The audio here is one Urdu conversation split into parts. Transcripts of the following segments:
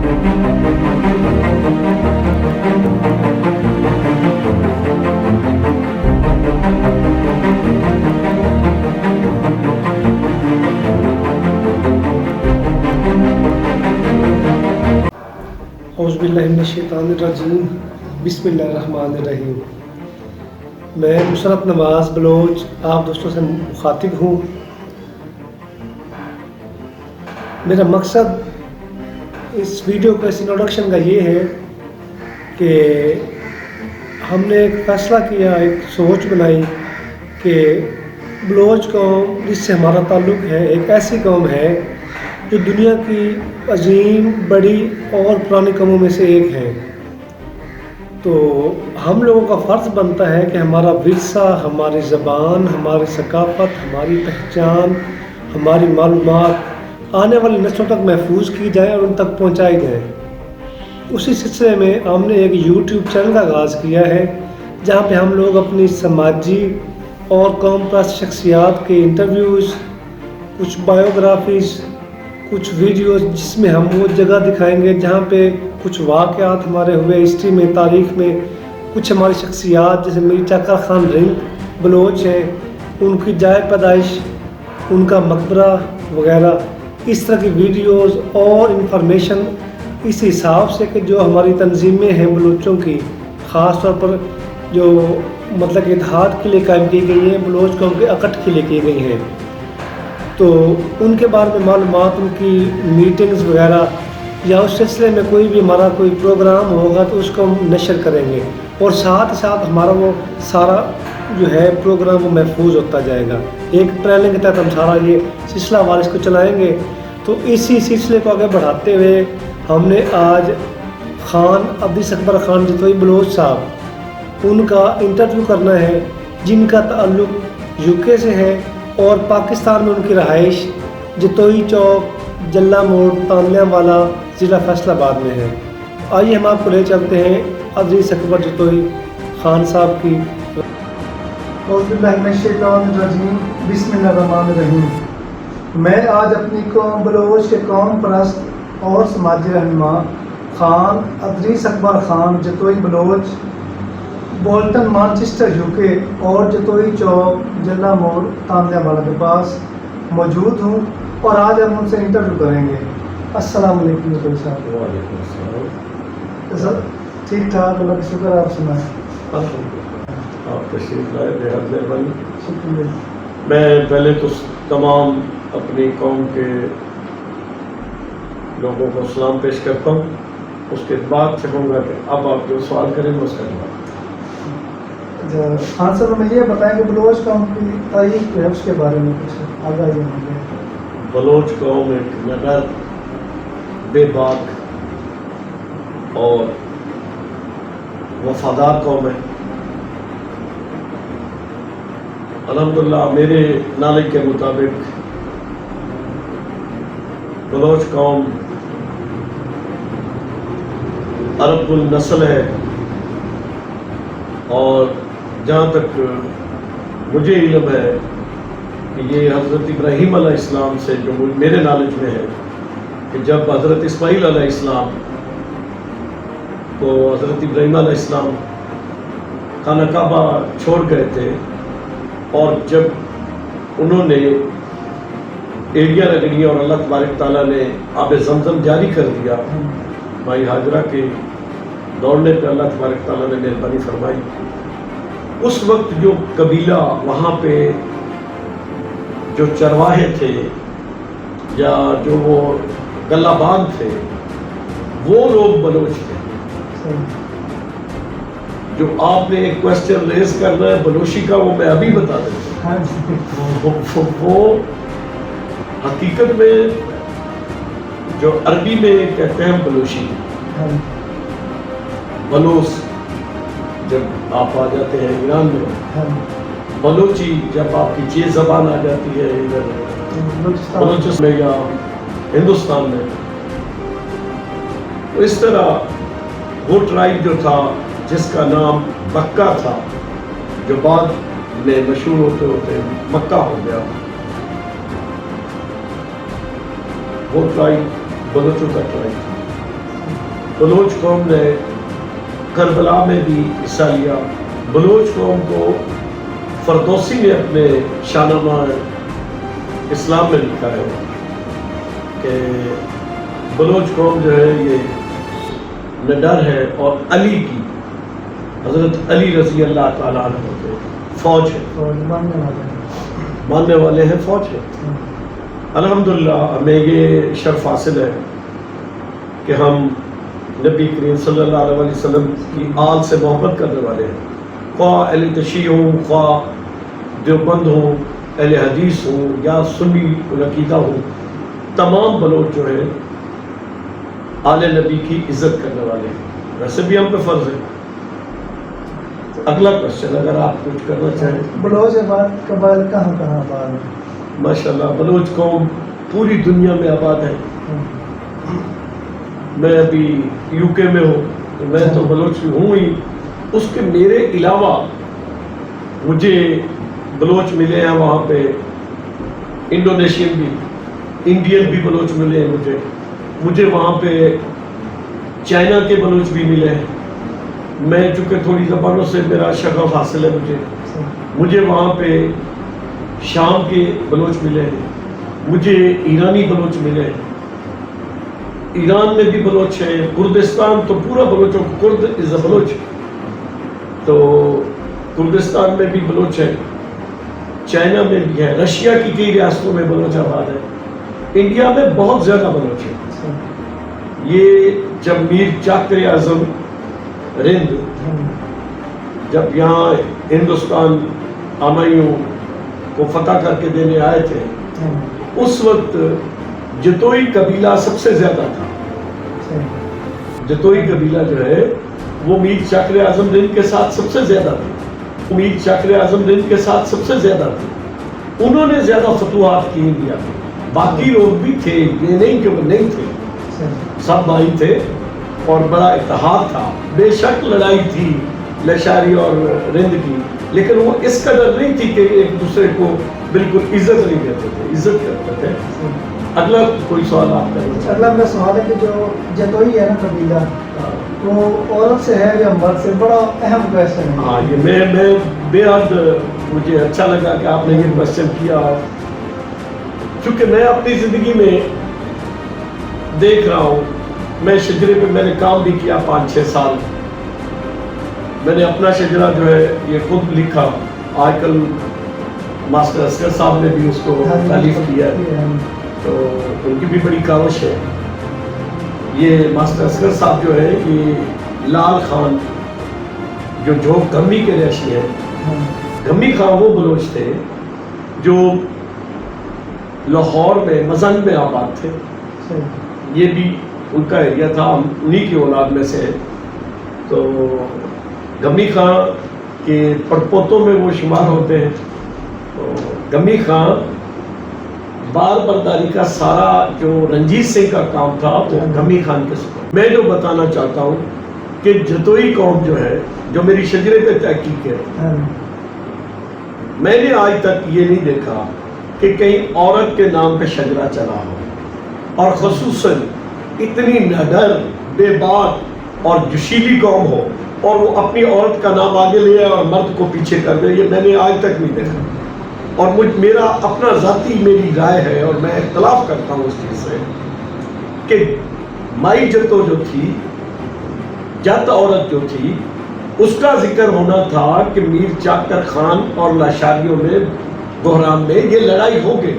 اعوذ باللہ من الشیطان الرجیم، بسم اللہ الرحمن الرحیم۔ میں نصرت نواز بلوچ آپ دوستوں سے مخاطب ہوں۔ میرا مقصد اس ویڈیو کا، اس انٹروڈکشن کا یہ ہے کہ ہم نے ایک فیصلہ کیا، ایک سوچ بنائی کہ بلوچ قوم جس سے ہمارا تعلق ہے، ایک ایسی قوم ہے جو دنیا کی عظیم، بڑی اور پرانی قوموں میں سے ایک ہے۔ تو ہم لوگوں کا فرض بنتا ہے کہ ہمارا ورثہ، ہماری زبان، ہماری ثقافت، ہماری پہچان، ہماری معلومات آنے والی نسلوں تک محفوظ کی جائے اور ان تک پہنچائی جائے۔ اسی سلسلے میں ہم نے ایک یوٹیوب چینل کا آغاز کیا ہے، جہاں پہ ہم لوگ اپنی سماجی اور قوم پرست شخصیات کے انٹرویوز، کچھ بایوگرافیز، کچھ ویڈیوز جس میں ہم وہ جگہ دکھائیں گے جہاں پہ کچھ واقعات ہمارے ہوئے ہسٹری میں، تاریخ میں، کچھ ہماری شخصیات جیسے میری چاکر خان رنگ بلوچ ہیں، ان کی جائے پیدائش، ان کا مقبرہ وغیرہ، اس طرح کی ویڈیوز اور انفارمیشن اس حساب سے کہ جو ہماری تنظیمیں ہیں بلوچوں کی، خاص طور پر جو مطلب کہ اتحاد کے لیے قائم کی گئی ہیں، بلوچ قوم کے اکٹھ کے لیے کی گئی ہیں، تو ان کے بارے میں معلومات، ان کی میٹنگز وغیرہ، یا اس سلسلے میں کوئی بھی ہمارا کوئی پروگرام ہوگا تو اس کو ہم نشر کریں گے، اور ساتھ ہی ساتھ ہمارا وہ سارا جو ہے پروگرام وہ محفوظ ہوتا جائے گا۔ ایک پلاننگ کے تحت ہم سارا یہ سلسلہ وار اس کو چلائیں گے۔ تو اسی سلسلے کو آگے بڑھاتے ہوئے ہم نے آج خان ادریس اکبر خان جتوئی بلوچ صاحب، ان کا انٹرویو کرنا ہے، جن کا تعلق یو کے سے ہے اور پاکستان میں ان کی رہائش جتوئی چوک، جلا موڑ، تانیہ والا، ضلع فیصل آباد میں ہے۔ آئیے ہم آپ کو لے چلتے ہیں ادریس اکبر جتوئی خان صاحب کی۔ اعوذ باللہ من الشیطان الرجیم، بسم اللہ الرحمن الرحیم۔ میں آج اپنی قوم بلوچ کے قوم پرست اور سماجی رہنما Khan Idris Akbar Khan Jatoi Baloch, Bolton Manchester U K اور جتوئی چوک، جلا موڑ، تانیہ والا کے پاس موجود ہوں، اور آج ہم ان سے انٹرویو کریں گے۔ السلام علیکم جتوئی صاحب۔ وعلیکم السلام۔ سر ٹھیک ٹھاک، اللہ کا شکر ہے، آپ سنائیں۔ آپ تشریف لائے، بہت مہربانی۔ شکریہ۔ میں پہلے تو تمام اپنی قوم کے لوگوں کو سلام پیش کرتا ہوں، اس کے بعد چاہوں گا کہ اب آپ جو سوال کریں میں اس کا جواب۔ خان صاحب ہمیں یہ بتائیں کہ بلوچ قوم کی تاریخ ہے، اس کے بارے میں کچھ آگاہی ہمیں۔ بلوچ قوم ایک نگر، بے باک اور وفادار قوم ہے۔ الحمدللہ میرے نالج کے مطابق بلوچ قوم عرب النسل ہے، اور جہاں تک مجھے علم ہے کہ یہ حضرت ابراہیم علیہ السلام سے، جو میرے نالج میں ہے کہ جب حضرت اسماعیل علیہ السلام کو حضرت ابراہیم علیہ السلام خانہ کعبہ چھوڑ گئے تھے، اور جب انہوں نے ایڑیاں رگڑی اور اللہ تبارک تعالیٰ نے آب زمزم جاری کر دیا، مائی ہاجرہ کے دوڑنے پہ اللہ تبارک تعالیٰ نے مہربانی فرمائی، اس وقت جو قبیلہ وہاں پہ جو چرواہے تھے یا جو وہ گلہ باغ تھے، وہ لوگ بلوچ تھے۔ جو آپ نے ایک کوشچن ریز کرنا ہے بلوچی کا، وہ میں ابھی بتا دیتا ہوں۔ وہ حقیقت میں جو عربی میں کہتے ہیں بلوچی، بلوس جب آپ آ جاتے ہیں ایران میں، بلوچی جب آپ کی چیز زبان آ جاتی ہے ادھر بلوچستان میں یا ہندوستان میں، تو اس طرح وہ ٹرائب جو تھا جس کا نام بکا تھا، جو بعد میں مشہور ہوتے ہوتے مکہ ہو گیا، وہ ٹرائب بلوچوں کا ٹرائب تھا۔ بلوچ قوم نے کربلا میں بھی حصہ لیا. بلوچ قوم کو فردوسی نے اپنے شاہنامہ اسلام میں لکھا ہے کہ بلوچ قوم جو ہے یہ نڈر ہے اور علی کی، حضرت علی رضی اللہ تعالیٰ عنہ کے فوج ہے، ماننے والے ہیں، فوج ہے. الحمدللہ ہمیں یہ شرف حاصل ہے کہ ہم نبی کریم صلی اللہ علیہ وسلم کی آل سے محبت کرنے والے ہیں، خواہ اہل تشیع ہوں، خواہ دیوبند ہوں، اہل حدیث ہوں یا سنی العقیدہ ہوں. تمام بلوچ جو ہیں آل نبی کی عزت کرنے والے ہیں. ویسے بھی ہم پہ فرض ہے. اگلا کوشچن اگر آپ کچھ کرنا چاہیں. بلوچ قبائل کہاں کہاں آباد ہیں؟ ماشاءاللہ بلوچ قوم پوری دنیا میں آباد ہے. میں ابھی یو کے میں ہوں تو میں تو بلوچ ہوں ہی، اس کے میرے علاوہ مجھے بلوچ ملے ہیں وہاں پہ، انڈونیشین بھی، انڈین بھی بلوچ ملے ہیں مجھے وہاں پہ چائنا کے بلوچ بھی ملے ہیں. میں چونکہ تھوڑی زبانوں سے میرا شغف حاصل ہے مجھے وہاں پہ شام کے بلوچ ملے ہیں، مجھے ایرانی بلوچ ملے ہیں. ایران میں بھی بلوچ ہے، کردستان تو پورا بلوچوں کو، کرد از اے بلوچ، تو کردستان میں بھی بلوچ ہے، چائنا میں بھی ہے، رشیا کی کئی ریاستوں میں بلوچ آباد ہے. انڈیا میں بہت زیادہ بلوچ ہے. یہ جب میر چاکر اعظم رند جب یہاں ہندوستان آمائیوں کو فتح کر کے دینے آئے تھے، اس وقت جتوئی قبیلہ سب سے زیادہ تھا. جتوئی قبیلہ جو ہے وہ میر چاکر اعظم رند کے ساتھ سب سے زیادہ تھی، میر چاکر اعظم رند کے ساتھ سب سے زیادہ تھی. انہوں نے زیادہ فتوحات کی انڈیا میں. باقی لوگ بھی تھے، یہ نہیں کہ وہ نہیں تھے، سب بھائی تھے اور بڑا اتحاد تھا. بے شک لڑائی تھی لشاری اور رند کی، لیکن وہ اس قدر نہیں تھی کہ ایک دوسرے کو بالکل عزت نہیں دیتے تھے، عزت کرتے تھے. اگلا کوئی سوال آپ کا؟ اگلا میرا سوال ہے کہ جو جتوئی ہے نا قبیلہ، وہ عورت سے ہے یا مرد سے؟ بڑا اہم کویشچن ہے. ہاں یہ میں بے حد مجھے اچھا لگا کہ آپ نے یہ کویشچن کیا، چونکہ میں اپنی زندگی میں دیکھ رہا ہوں. میں شجرے پہ میں نے کام بھی کیا 5-6 سال. میں نے اپنا شجرا جو ہے یہ خود لکھا. آج کل ماسٹر اصغر صاحب نے بھی اس کو تالیف کیا ہے، تو ان کی بھی بڑی کاوش ہے. یہ ماسٹر اصغر صاحب جو ہے یہ لال خان جو جھوک گمی کے رہائشی ہیں. گمی خان وہ بلوچ تھے جو لاہور میں مزن میں آباد تھے. یہ بھی ان کا ایریا تھا، ہم انہی کی اولاد میں سے. تو گمی خان کے پڑپوتوں میں وہ شمار ہوتے ہیں. تو گمی خان بار برداری کا سارا جو رنجیت سنگھ کا کام تھا وہ گمی خان کے ساتھ. میں جو بتانا چاہتا ہوں کہ جتوئی قوم جو ہے، جو میری شجرے پہ تحقیق ہے، میں نے آج تک یہ نہیں دیکھا کہ کہیں عورت کے نام پہ شجرا چلا ہو، اور خصوصاً اتنی نڈر، بے بات اور جوشیلی قوم ہو اور وہ اپنی عورت کا نام آگے لے آئے اور مرد کو پیچھے کر دے. یہ میں نے آج تک نہیں دیکھا. اور میرا اپنا ذاتی میری رائے ہے اور میں اختلاف کرتا ہوں اس چیز سے کہ مائی جتو جو تھی، جت عورت جو تھی، اس کا ذکر ہونا تھا کہ میر چاکر خان اور لاشاریوں میں، بحران میں یہ لڑائی ہو گئی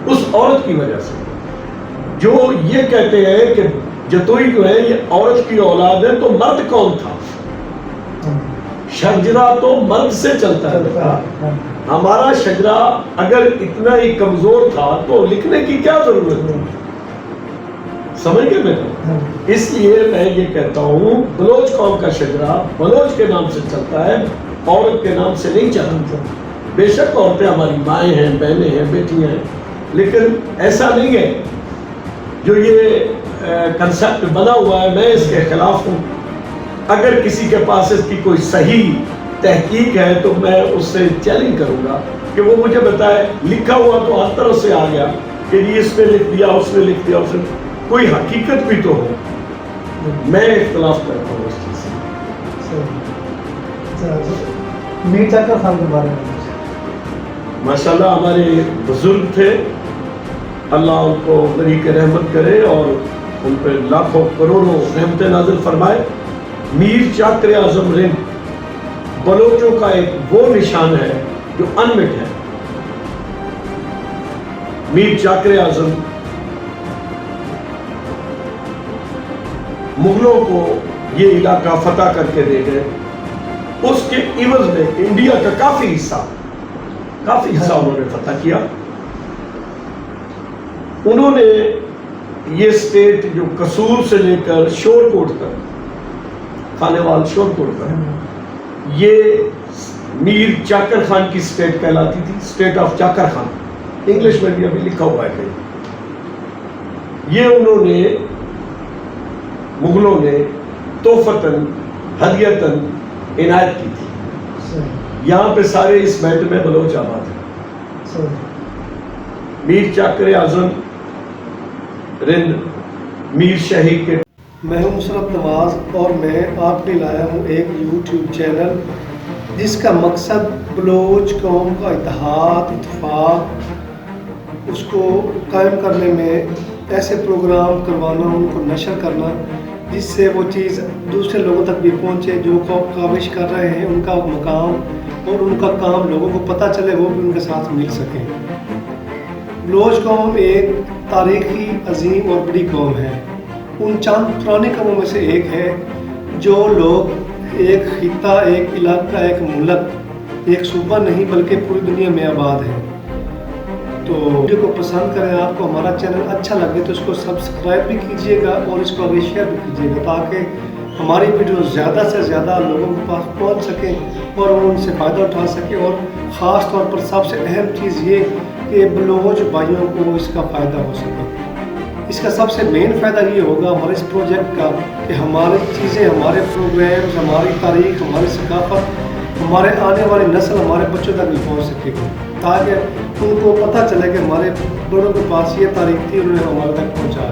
اس عورت کی وجہ سے. جو یہ کہتے ہیں کہ جتوئی جو ہے یہ عورت کی اولاد ہے، تو مرد کون تھا؟ شجرا تو مرد سے چلتا ہے. ہمارا شجرا اگر اتنا ہی کمزور تھا تو لکھنے کی کیا ضرورت ہے؟ سمجھ گئے میرا؟ اس لیے میں یہ کہتا ہوں بلوچ قوم کا شجرا بلوچ کے نام سے چلتا ہے، عورت کے نام سے نہیں چلتا. بے شک عورتیں ہماری مائیں ہیں، بہنیں ہیں، بیٹیاں ہیں، لیکن ایسا نہیں ہے. جو یہ کنسیپٹ بنا ہوا ہے میں اس کے خلاف ہوں. اگر کسی کے پاس اس کی کوئی صحیح تحقیق ہے تو میں اس سے چیلنج کروں گا کہ وہ مجھے بتائے. لکھا ہوا تو ہر طرف سے آ گیا کہ یہ اس نے لکھ دیا، اس نے لکھ دیا، اس نے کوئی حقیقت بھی تو ہو. میں اختلاف کرتا ہوں اس چیز سے. میر چکر خان کے بارے میں ماشاءاللہ ہمارے بزرگ تھے, اللہ ان کو غریق رحمت کرے اور ان پہ لاکھوں کروڑوں رحمت نازل فرمائے. میر چاکر اعظم رند بلوچوں کا ایک وہ نشان ہے جو انمٹ ہے. میر چاکر اعظم مغلوں کو یہ علاقہ فتح کر کے دے گئے. اس کے عوض میں انڈیا کا کافی حصہ انہوں نے فتح کیا. انہوں نے یہ اسٹیٹ جو قصور سے لے کر شور کوٹ تک, خانے وال شور کوٹ تک, یہ میر چاکر خان کی اسٹیٹ کہلاتی تھی, state of Chakar Khan. English میں بھی ابھی لکھا ہوا ہے کہیں. یہ انہوں نے مغلوں نے تحفتاً ہدیتاً عنایت کی تھی. یہاں پہ سارے اس بیلٹ میں بلوچ آباد ہیں. میر چاکر اعظم رند میر شہید کے. میں ہوں مشرف نواز اور میں آپ کے لایا ہوں ایک یوٹیوب چینل جس کا مقصد بلوچ قوم کا اتحاد اتفاق اس کو قائم کرنے میں ایسے پروگرام کروانا, ان کو نشر کرنا جس سے وہ چیز دوسرے لوگوں تک بھی پہنچے. جو کاوش کر رہے ہیں ان کا مقام اور ان کا کام لوگوں کو پتہ چلے, وہ بھی ان کے ساتھ مل سکیں. بلوچ قوم ایک تاریخی عظیم اور بڑی قوم ہے. ان چند پرانی قوموں میں سے ایک ہے جو لوگ ایک خطہ, ایک علاقہ, ایک ملک, ایک صوبہ نہیں بلکہ پوری دنیا میں آباد ہے. تو ویڈیو کو پسند کریں, آپ کو ہمارا چینل اچھا لگے تو اس کو سبسکرائب بھی کیجیے گا اور اس کو آگے شیئر بھی کیجیے گا تاکہ ہماری ویڈیو زیادہ سے زیادہ لوگوں کے پاس پہنچ سکیں اور وہ ان سے فائدہ اٹھا سکیں. اور خاص طور پر سب سے اہم چیز یہ کہ بلوچ بھائیوں کو اس کا فائدہ ہو سکے. اس کا سب سے مین فائدہ یہ ہوگا ہمارے اس پروجیکٹ کا کہ ہماری چیزیں, ہمارے پروگرامز, ہماری تاریخ, ہماری ثقافت ہمارے آنے والی نسل, ہمارے بچوں تک بھی پہنچ سکے گی تاکہ ان کو پتہ چلے کہ ہمارے بڑوں کے پاس یہ تاریخ تھی, انہوں نے ہمارے تک پہنچایا.